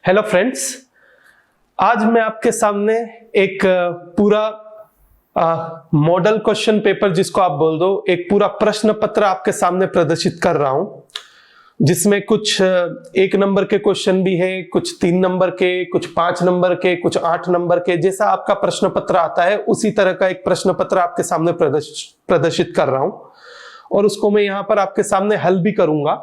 Hello friends, आज मैं आपके सामने एक पूरा मॉडल क्वेश्चन पेपर, जिसको आप बोल दो, एक पूरा प्रश्न पत्र आपके सामने प्रदर्शित कर रहा हूं, जिसमें कुछ 1 नंबर के क्वेश्चन भी है, कुछ 3 नंबर के, कुछ 5 नंबर के, कुछ 8 नंबर के। जैसा आपका प्रश्न पत्र आता है उसी तरह का एक प्रश्न पत्र आपके सामने प्रदर्शित कर रहा हूं और उसको मैं यहाँ पर आपके सामने हल भी करूंगा।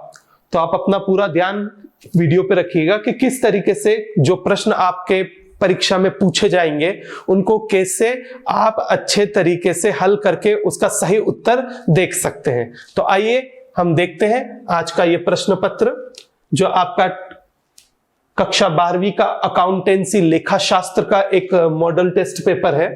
तो आप अपना पूरा ध्यान वीडियो पे रखिएगा कि किस तरीके से जो प्रश्न आपके परीक्षा में पूछे जाएंगे उनको कैसे आप अच्छे तरीके से हल करके उसका सही उत्तर देख सकते हैं। तो आइए हम देखते हैं आज का ये प्रश्न पत्र, जो आपका कक्षा 12वीं का अकाउंटेंसी लेखा शास्त्र का एक मॉडल टेस्ट पेपर है।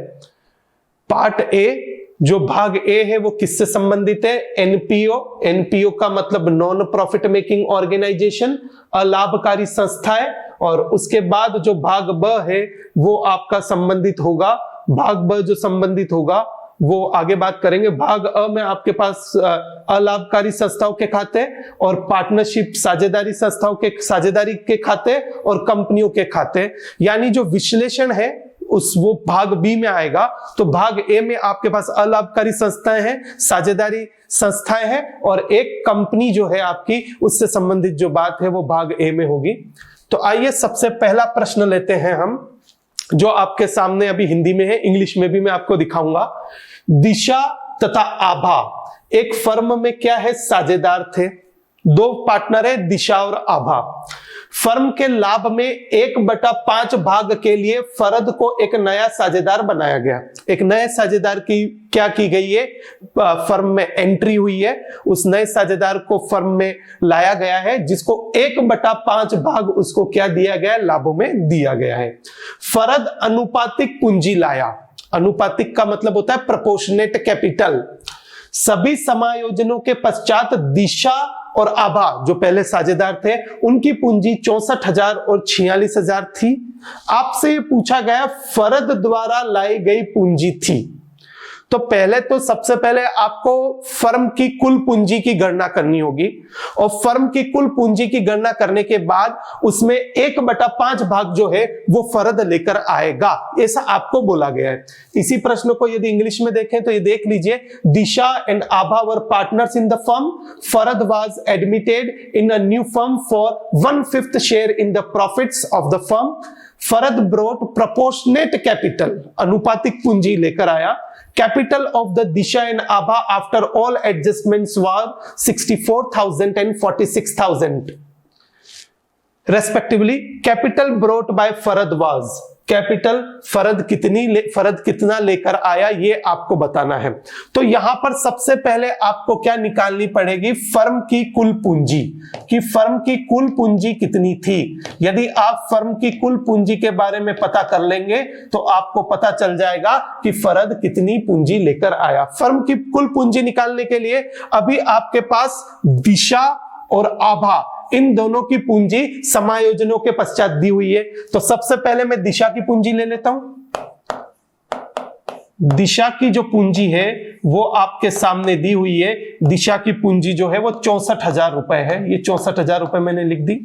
पार्ट ए, जो भाग ए है वो किससे संबंधित है? एनपीओ। एनपीओ का मतलब नॉन प्रॉफिट मेकिंग ऑर्गेनाइजेशन, अलाभकारी संस्थाएं। और उसके बाद जो भाग ब है वो आपका संबंधित होगा, भाग ब जो संबंधित होगा वो आगे बात करेंगे। भाग अ में आपके पास अलाभकारी संस्थाओं के खाते और पार्टनरशिप साझेदारी संस्थाओं के साझेदारी के खाते और कंपनियों के खाते, यानी जो विश्लेषण है वो भाग बी में आएगा। तो भाग ए में आपके पास अलाभकारी संस्थाएं हैं, साझेदारी संस्थाएं हैं और एक कंपनी जो है आपकी, उससे संबंधित जो बात है वो भाग ए में होगी। तो आइए सबसे पहला प्रश्न लेते हैं हम, जो आपके सामने अभी हिंदी में है, इंग्लिश में भी मैं आपको दिखाऊंगा। दिशा तथा आभा एक फर्म में क्या है? साझेदार थे। 2 पार्टनर है, दिशा और आभा। फर्म के लाभ में 1/5 भाग के लिए फरद को एक नया साझेदार बनाया गया। एक नए साझेदार की क्या की गई है? फर्म में एंट्री हुई है, उस नए साझेदार को फर्म में लाया गया है, जिसको 1/5 भाग उसको क्या दिया गया है? लाभों में दिया गया है। फरद अनुपातिक पूंजी लाया। अनुपातिक का मतलब होता है प्रोपोर्शनेट कैपिटल। सभी समायोजनों के पश्चात दिशा और आभा जो पहले साझेदार थे उनकी पूंजी 64,000 और 46,000 थी। आपसे ये पूछा गया फरद द्वारा लाई गई पूंजी थी। तो पहले तो सबसे पहले आपको फर्म की कुल पूंजी की गणना करनी होगी और फर्म की कुल पूंजी की गणना करने के बाद उसमें 1/5 भाग जो है वो फरद लेकर आएगा, ऐसा आपको बोला गया है। इसी प्रश्न को यदि इंग्लिश में देखें तो ये देख लीजिए, Disha and Abha were partners in the firm, Farad was admitted in a new firm for 1/5 share in the profits of the firm. Farad brought proportionate capital, अनुपातिक पूंजी लेकर आया। Capital of the Disha and Abha after all adjustments were 64,000 and 46,000 respectively. Capital brought by Farad was, capital Farad कितना लेकर आया ये आपको बताना है। तो यहां पर सबसे पहले आपको क्या निकालनी पड़ेगी? फर्म की कुल पूंजी, कि फर्म की कुल पूंजी कितनी थी। यदि आप फर्म की कुल पूंजी के बारे में पता कर लेंगे तो आपको पता चल जाएगा कि फरद कितनी पूंजी लेकर आया। फर्म की कुल पूंजी निकालने के लिए अभी आपके पास दिशा और आभा इन दोनों की पूंजी समायोजनों के पश्चात दी हुई है। तो सबसे पहले मैं दिशा की पूंजी ले लेता हूं। दिशा की जो पूंजी है वो आपके सामने दी हुई है। दिशा की पूंजी जो है वो 64,000 रुपए है, ये 64,000 रुपए मैंने लिख दी।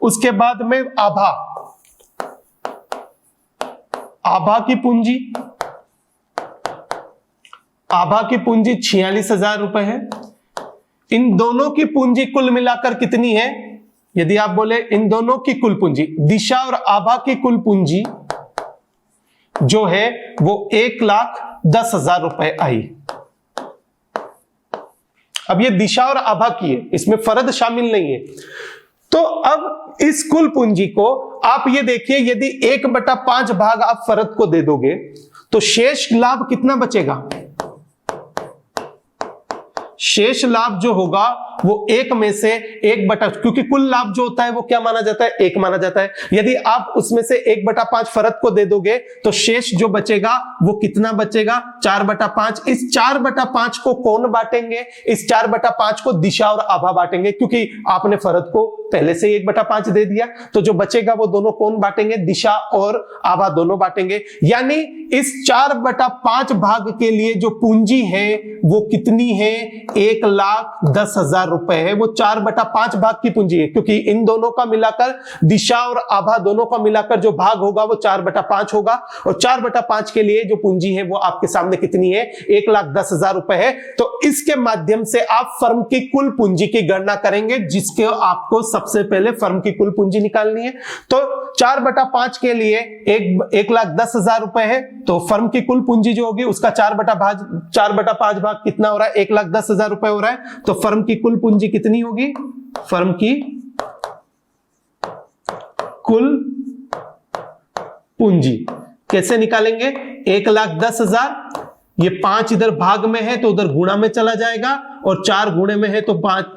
उसके बाद में आभा, आभा की पूंजी, आभा की पूंजी 46,000 रुपए है। इन दोनों की पूंजी कुल मिलाकर कितनी है? यदि आप बोले इन दोनों की कुल पूंजी, दिशा और आभा की कुल पूंजी जो है वो 1,10,000 रुपए आई। अब ये दिशा और आभा की है, इसमें फरद शामिल नहीं है। तो अब इस कुल पूंजी को आप ये देखिए, यदि 1/5 भाग आप फरद को दे दोगे तो शेष लाभ कितना बचेगा? शेष लाभ जो होगा वो 1 में से 1/, क्योंकि कुल लाभ जो होता है वो क्या माना जाता है? 1 माना जाता है। यदि आप उसमें से 1/5 फरद को दे दोगे तो शेष जो बचेगा वो कितना बचेगा? 4/5। इस 4/5 को कौन बांटेंगे? इस 4/5 को दिशा और आभा बांटेंगे, क्योंकि आपने फरद को पहले से 1/5 दे दिया। तो जो बचेगा वो दोनों कौन बांटेंगे? दिशा और आभा दोनों बांटेंगे। यानी इस 4/5 भाग के लिए जो पूंजी है वो कितनी है? 1,10,000 रुपए है वो 4/5 भाग की पूंजी है, क्योंकि इन दोनों का मिलाकर दिशा और आभा दोनों का मिलाकर जो भाग होगा वो 4/5 होगा। और 4/5 के लिए जो पूंजी है वो आपके सामने कितनी है, 1,10,000 रुपए है। तो इसके माध्यम से आप फर्म की कुल पूंजी की गणना करेंगे, जिसके आपको सबसे पहले फर्म की कुल पूंजी निकालनी है। तो 4/5 के लिए 1,10,000 रुपए है, तो फर्म की कुल पूंजी जो होगी उसका 4/5 भाग कितना हो रहा है, 1,10,000 रुपए हो रहा है। तो फर्म की कुल पूंजी कितनी होगी, फर्म की कुल पूंजी कैसे निकालेंगे, 1,10,000, ये 5 इधर भाग में है तो उधर गुणा में चला जाएगा, और 4 गुणे में है तो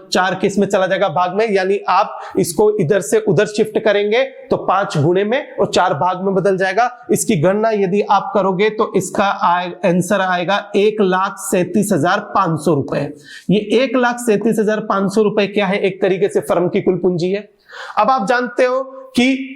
4 किस में चला जाएगा, भाग में। यानी आप इसको इधर से उधर शिफ्ट करेंगे तो 5 गुणे में और 4 भाग में बदल जाएगा। इसकी गणना यदि आप करोगे तो इसका आंसर आएगा 1,37,500 रुपए। ये 1,37,500 रुपए क्या है, एक तरीके से फर्म की कुल पूंजी है। अब आप जानते हो कि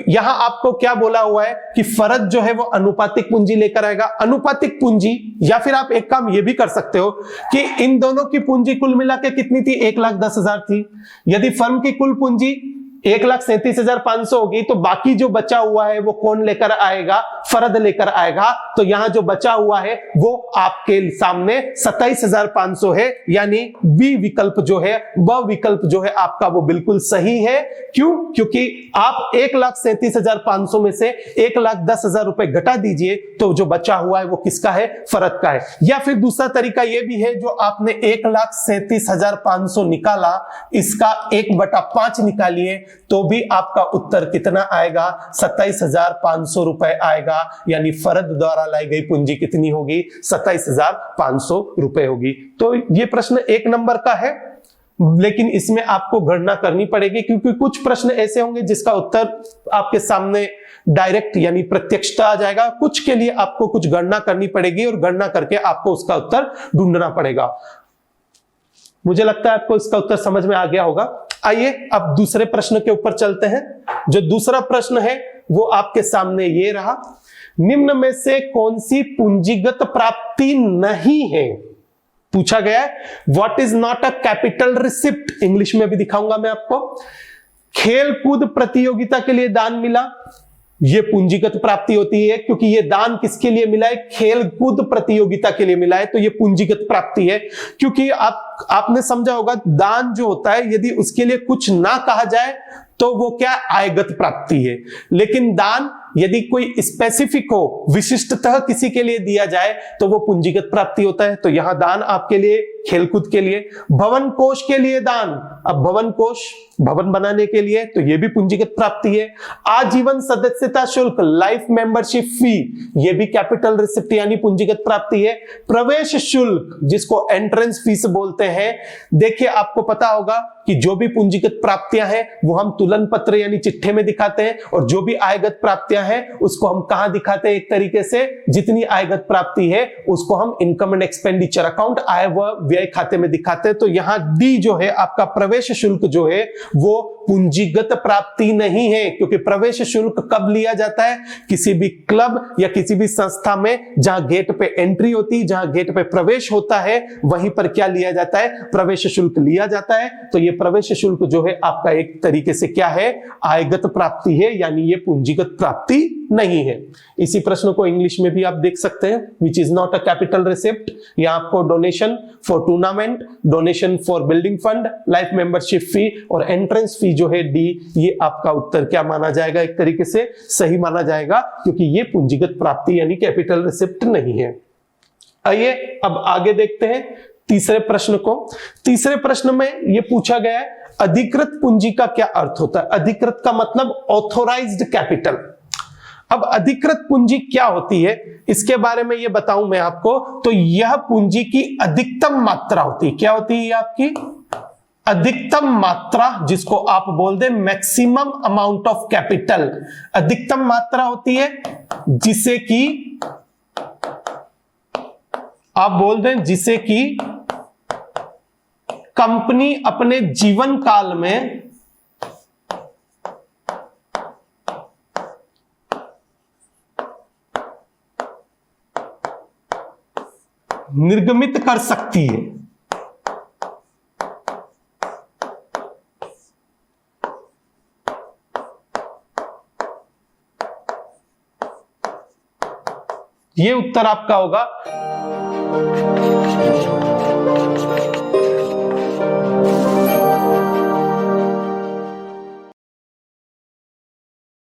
यहां आपको क्या बोला हुआ है कि फर्द जो है वो अनुपातिक पूंजी लेकर आएगा। अनुपातिक पूंजी, या फिर आप एक काम ये भी कर सकते हो कि इन दोनों की पूंजी कुल मिला के कितनी थी, 1,10,000 थी। यदि फर्म की कुल पूंजी 1,37,500 होगी तो बाकी जो बचा हुआ है वो कौन लेकर आएगा, फर्द लेकर आएगा। तो यहां जो बचा हुआ है वो आपके सामने 27,500 है, यानी बी विकल्प जो है वह विकल्प जो है आपका वो बिल्कुल सही है। क्यों, क्योंकि आप 1,37,500 में से 1,10,000 रुपए घटा दीजिए तो जो बचा हुआ है वो किसका है, फर्द का है। या फिर दूसरा तरीका यह भी है, जो आपने 1,37,500 निकाला, इसका 1/5 निकालिए तो भी आपका उत्तर कितना आएगा, 27,500 रुपए आएगा। यानी फर्द द्वारा लाई गई पूंजी कितनी होगी, 27,500 रुपए होगी। तो ये प्रश्न 1 नंबर का है, लेकिन इसमें आपको गणना करनी पड़ेगी, क्योंकि कुछ प्रश्न ऐसे होंगे जिसका उत्तर आपके सामने डायरेक्ट यानी प्रत्यक्षता आ जाएगा। कुछ के लिए आपको कुछ गणना करनी पड़ेगी और गणना करके आपको उसका उत्तर ढूंढना पड़ेगा। मुझे लगता है आपको इसका उत्तर समझ में आ गया होगा। आइए अब दूसरे प्रश्न के ऊपर चलते हैं। जो दूसरा प्रश्न है वो आपके सामने ये रहा, निम्न में से कौन सी पूंजीगत प्राप्ति नहीं है, पूछा गया है। What is not a capital receipt, English में भी दिखाऊंगा मैं आपको। खेल कूद प्रतियोगिता के लिए दान मिला, ये पूंजीगत प्राप्ति होती है, क्योंकि ये दान किसके लिए मिला है, खेल कूद प्रतियोगिता के लिए मिला है, तो ये पूंजीगत प्राप्ति है। क्योंकि आपने समझा होगा, दान जो होता है यदि उसके लिए कुछ ना कहा जाए तो वो क्या, आयगत प्राप्ति है। लेकिन दान यदि कोई स्पेसिफिक हो, विशिष्टतः किसी के लिए दिया जाए तो वो पूंजीगत प्राप्ति होता है। तो यहां दान आपके लिए, खेलकूद के लिए। भवन कोष के लिए दान, अब भवन कोष भवन बनाने के लिए, तो ये भी पूंजीगत प्राप्ति है। आजीवन सदस्यता शुल्क, लाइफ मेंबरशिप फी, ये भी कैपिटल रिसिप्ट यानी पूंजीगत प्राप्ति है। प्रवेश शुल्क, जिसको एंट्रेंस फीस बोलते हैं, देखिए आपको पता होगा कि जो भी पूंजीगत प्राप्तियां हैं वो हम तुलन पत्र यानी चिट्ठे में दिखाते हैं, और जो भी आयगत प्राप्तियां हैं उसको हम कहां दिखाते हैं, एक तरीके से जितनी आयगत प्राप्ति है उसको हम इनकम एंड एक्सपेंडिचर अकाउंट, आय व व्यय खाते में दिखाते हैं। तो यहां डी जो है आपका प्रवेश शुल्क जो है वो पूंजीगत प्राप्ति नहीं है, क्योंकि प्रवेश शुल्क कब लिया जाता है, किसी भी क्लब या किसी भी संस्था में जहां गेट पे एंट्री होती है, जहां गेट पे प्रवेश होता है, वहीं पर क्या लिया जाता है, प्रवेश शुल्क लिया जाता है। तो ये प्रवेश शुल्क जो है आपका एक तरीके से क्या है, आयगत प्राप्ति है, यानी ये पूंजीगत प्राप्ति नहीं है। इसी प्रश्न को इंग्लिश में भी आप देख सकते हैं, which is not a capital receipt. यहां आपको donation for tournament, donation for building fund, life membership fee और एंट्रेंस फी जो है डी, ये आपका उत्तर क्या माना जाएगा, एक तरीके से सही माना जाएगा, क्योंकि ये पूंजीगत प्राप्ति यानी कैपिटल रिसिप्ट नहीं है। आइए अब आगे देखते हैं तीसरे प्रश्न को। तीसरे प्रश्न में यह पूछा गया है, अधिकृत पूंजी का क्या अर्थ होता है। अधिकृत का मतलब ऑथोराइज्ड कैपिटल। अब अधिकृत पूंजी क्या होती है, इसके बारे में ये बताऊं मैं आपको। तो यह पूंजी की अधिकतम मात्रा होती है। क्या होती है आपकी अधिकतम मात्रा, जिसको आप बोल दें मैक्सिमम अमाउंट ऑफ कैपिटल। अधिकतम मात्रा होती है जिसे कि आप बोल दें, जिसे कि कंपनी अपने जीवन काल में निर्गमित कर सकती है। ये उत्तर आपका होगा